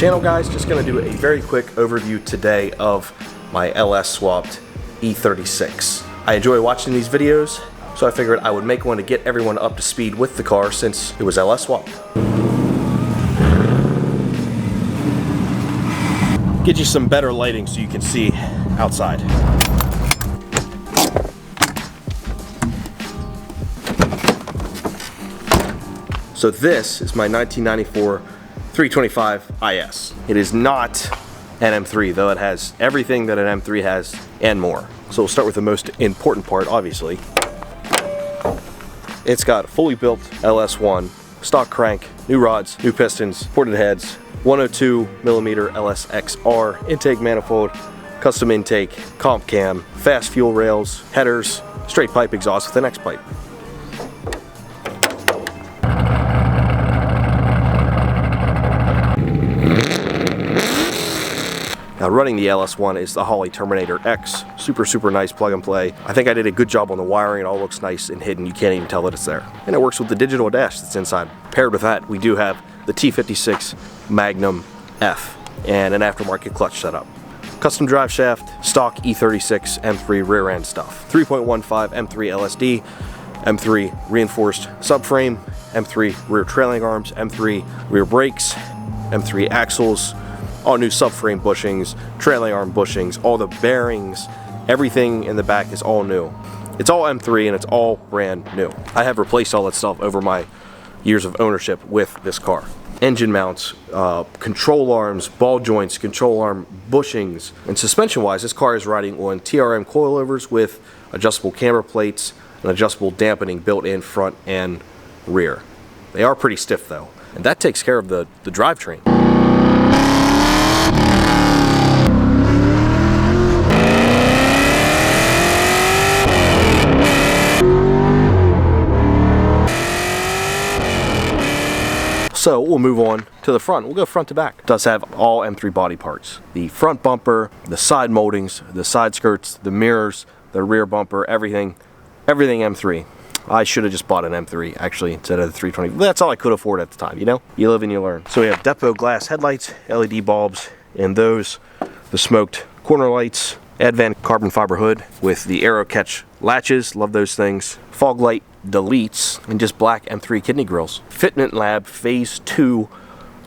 channel, guys. Just going to do a very quick overview today of my LS swapped E36. I enjoy watching these videos, so I figured I would make one to get everyone up to speed with the car since it was LS swapped. Get you some better lighting so you can see outside. So this is my 1994 325 IS. It is not an M3, though it has everything that an M3 has and more. So we'll start with the most important part, obviously. It's got fully built LS1, stock crank, new rods, new pistons, ported heads, 102mm LSXR, intake manifold, custom intake, comp cam, fast fuel rails, headers, straight pipe exhaust with an X pipe. Now running the LS1 is the Holley Terminator X. Super nice plug and play. I think I did a good job on the wiring. It all looks nice and hidden. You can't even tell that it's there. And it works with the digital dash that's inside. Paired with that, we do have the T56 Magnum F and an aftermarket clutch setup. Custom drive shaft, stock E36 M3 rear end stuff. 3.15 M3 LSD, M3 reinforced subframe, M3 rear trailing arms, M3 rear brakes, M3 axles, all new subframe bushings, trailing arm bushings, all the bearings, everything in the back is all new. It's all M3 and it's all brand new. I have replaced all that stuff over my years of ownership with this car. Engine mounts, control arms, ball joints, control arm bushings, and suspension wise, this car is riding on TRM coilovers with adjustable camber plates and adjustable dampening built in front and rear. They are pretty stiff though, and that takes care of the drivetrain. So we'll move on to the front. We'll go front to back. It does have all M3 body parts. The front bumper, the side moldings, the side skirts, the mirrors, the rear bumper, everything M3. I should have just bought an M3 actually instead of the 320. That's all I could afford at the time, you know? You live and you learn. So we have depot glass headlights, LED bulbs, and those, the smoked corner lights, Advan carbon fiber hood with the aero catch latches, love those things, fog light deletes, and just black M3 kidney grills. Fitment Lab Phase 2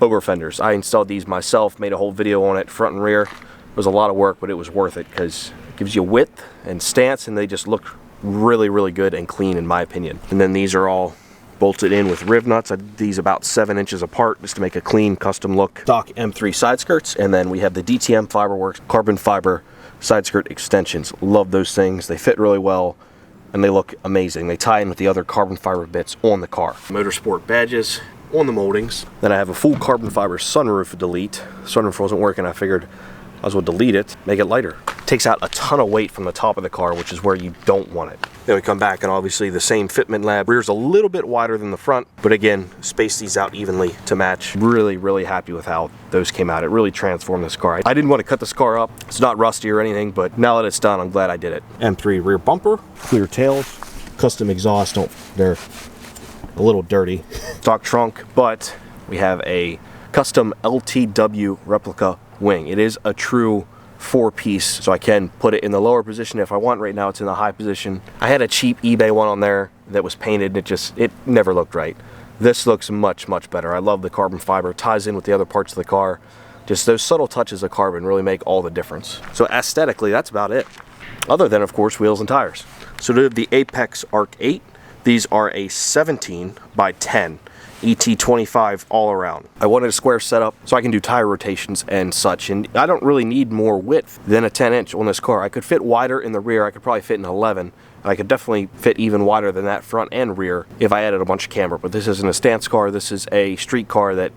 over fenders. I installed these myself, made a whole video on it, front and rear. It was a lot of work, but it was worth it because it gives you width and stance, and they just look really good and clean in my opinion. And then these are all bolted in with riv nuts. I did these about 7 inches apart just to make a clean custom look. Stock M3 side skirts, and then we have the DTM Fiberworks carbon fiber side skirt extensions. Love those things. They fit really well and they look amazing. They tie in with the other carbon fiber bits on the car. Motorsport badges on the moldings. Then I have a full carbon fiber sunroof delete. Sunroof wasn't working. I figured I as well delete it, make it lighter. Takes out a ton of weight from the top of the car, which is where you don't want it. Then we come back and obviously the same Fitment Lab. Rear's a little bit wider than the front, but again, space these out evenly to match. Really happy with how those came out. It really transformed this car. I didn't want to cut this car up. It's not rusty or anything, but now that it's done, I'm glad I did it. M3 rear bumper, clear tails, custom exhaust. They're a little dirty. Stock trunk, but we have a custom LTW replica wing. It is a true 4-piece, so I can put it in the lower position if I want. Right now it's in the high position. I had a cheap eBay one on there that was painted and it never looked right. This looks much better. I love the carbon fiber. It ties in with the other parts of the car. Just those subtle touches of carbon really make all the difference. So aesthetically, that's about it. Other than, of course, wheels and tires. So we have the Apex Arc 8. These are a 17 by 10 ET25 all around. I wanted a square setup so I can do tire rotations and such, and I don't really need more width than a 10-inch on this car. I could fit wider in the rear. I could probably fit an 11, and I could definitely fit even wider than that front and rear if I added a bunch of camber. But this isn't a stance car. This is a street car that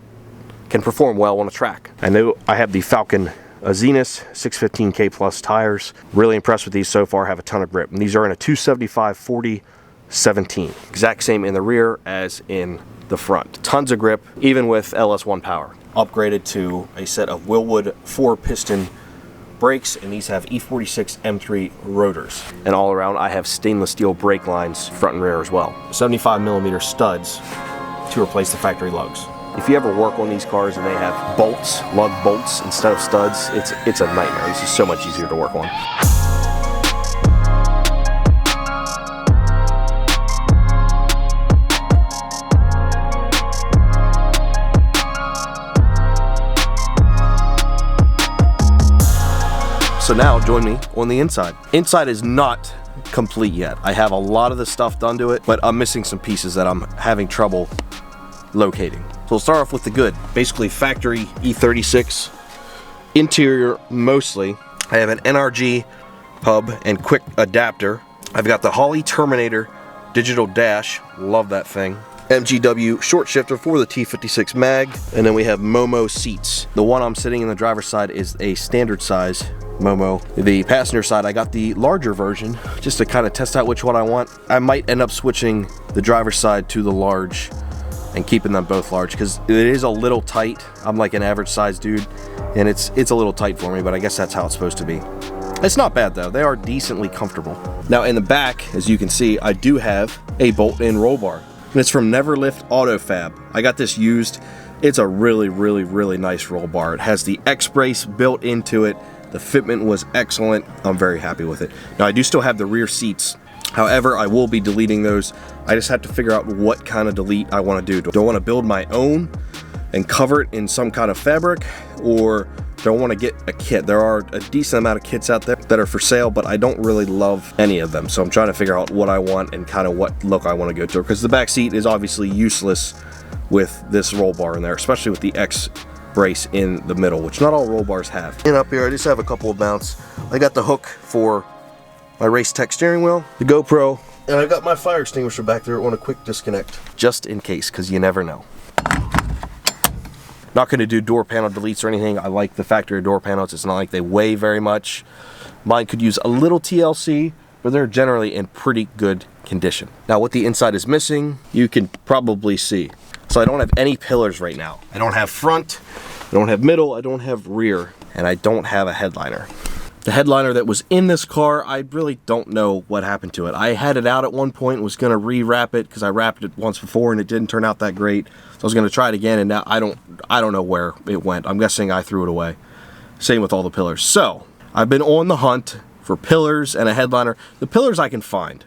can perform well on a track. I know I have the Falcon Zenith 615K plus tires. Really impressed with these so far. Have a ton of grip. And these are in a 275/40 17. Exact same in the rear as in the front. Tons of grip, even with LS1 power. Upgraded to a set of Wilwood 4-piston brakes, and these have E36 M3 rotors. And all around, I have stainless steel brake lines, front and rear as well. 75mm studs to replace the factory lugs. If you ever work on these cars and they have bolts, lug bolts instead of studs, it's a nightmare. This is so much easier to work on. So now join me on the inside. Inside is not complete yet. I have a lot of the stuff done to it, but I'm missing some pieces that I'm having trouble locating. So we'll start off with the good. Basically factory E36. Interior mostly. I have an NRG hub and quick adapter. I've got the Holley Terminator digital dash. Love that thing. MGW short shifter for the T56 mag. And then we have Momo seats. The one I'm sitting in the driver's side is a standard size Momo. The passenger side, I got the larger version just to kind of test out which one I want. I might end up switching the driver's side to the large and keeping them both large because it is a little tight. I'm like an average size dude and it's a little tight for me, but I guess that's how it's supposed to be. It's not bad though. They are decently comfortable. Now in the back, as you can see, I do have a bolt-in roll bar. And it's from Neverlift Auto Fab. I got this used. It's a really nice roll bar. It has the X-brace built into it. The fitment was excellent. I'm very happy with it. Now I do still have the rear seats. However, I will be deleting those. I just have to figure out what kind of delete I want to do. Do I want to build my own and cover it in some kind of fabric, or do I want to get a kit? There are a decent amount of kits out there that are for sale, but I don't really love any of them. So I'm trying to figure out what I want and kind of what look I want to go to, because the back seat is obviously useless with this roll bar in there, especially with the X brace in the middle, which not all roll bars have. And up here, I just have a couple of mounts. I got the hook for my Race Tech steering wheel, the GoPro, and I've got my fire extinguisher back there on a quick disconnect, just in case, because you never know. Not going to do door panel deletes or anything. I like the factory door panels. It's not like they weigh very much. Mine could use a little TLC, but they're generally in pretty good condition. Now what the inside is missing, you can probably see. So I don't have any pillars right now. I don't have front, I don't have middle, I don't have rear, and I don't have a headliner. The headliner that was in this car, I really don't know what happened to it. I had it out at one point and was going to re-wrap it because I wrapped it once before and it didn't turn out that great. So I was going to try it again, and now I don't know where it went. I'm guessing I threw it away. Same with all the pillars. So I've been on the hunt for pillars and a headliner. The pillars I can find.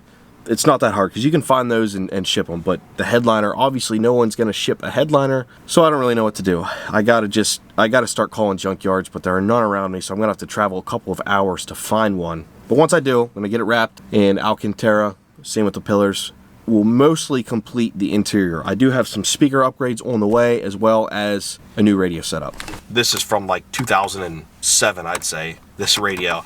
It's not that hard because you can find those and ship them, but the headliner, obviously no one's going to ship a headliner, so I don't really know what to do. I gotta start calling junkyards, but there are none around me, so I'm gonna have to travel a couple of hours to find one. But once I do, I'm gonna get it wrapped in Alcantara. Same with the pillars. Will mostly complete the interior. I do have some speaker upgrades on the way, as well as a new radio setup. This is from like 2007, I'd say, this radio.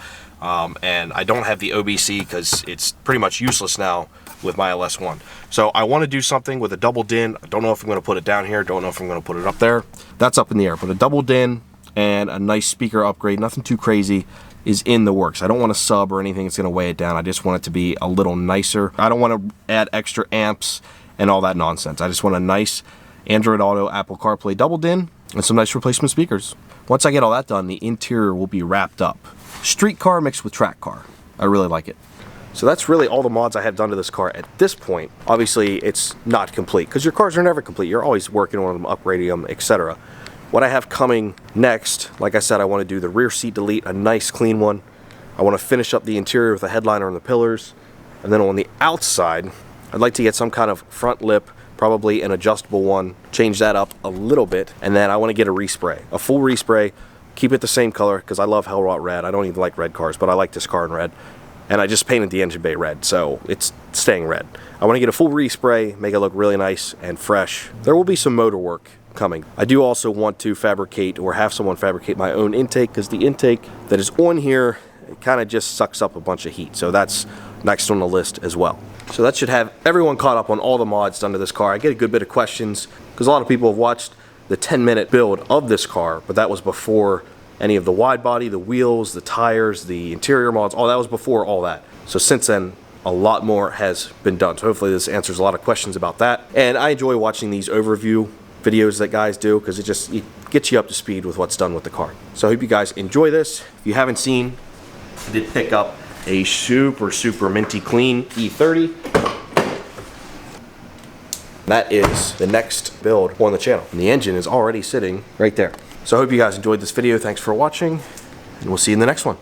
And I don't have the OBC because it's pretty much useless now with my LS1. So I want to do something with a double din. I don't know if I'm going to put it down here. Don't know if I'm going to put it up there. That's up in the air. But a double din and a nice speaker upgrade, nothing too crazy, is in the works. I don't want to sub or anything that's going to weigh it down. I just want it to be a little nicer. I don't want to add extra amps and all that nonsense. I just want a nice Android Auto, Apple CarPlay double din and some nice replacement speakers. Once I get all that done, the interior will be wrapped up. Street car mixed with track car. I really like it. So that's really all the mods I have done to this car at this point. Obviously, it's not complete because your cars are never complete. You're always working on them, upgrading them, etc. What I have coming next, like I said, I want to do the rear seat delete, a nice clean one. I want to finish up the interior with a headliner and the pillars. And then on the outside, I'd like to get some kind of front lip, probably an adjustable one, change that up a little bit, and then I want to get a respray, a full respray. Keep it the same color because I love Hellrot red. I don't even like red cars, but I like this car in red. And I just painted the engine bay red, so it's staying red. I want to get a full respray, make it look really nice and fresh. There will be some motor work coming. I do also want to fabricate or have someone fabricate my own intake because the intake that is on here, it kind of just sucks up a bunch of heat. So that's next on the list as well. So that should have everyone caught up on all the mods done to this car. I get a good bit of questions because a lot of people have watched the 10-minute build of this car, but that was before any of the wide body, the wheels, the tires, the interior mods, all that was before all that. So since then, a lot more has been done. So hopefully this answers a lot of questions about that. And I enjoy watching these overview videos that guys do because it gets you up to speed with what's done with the car. So I hope you guys enjoy this. If you haven't seen, I did pick up a super minty clean E30. That is the next build on the channel. And the engine is already sitting right there. So I hope you guys enjoyed this video. Thanks for watching, and we'll see you in the next one.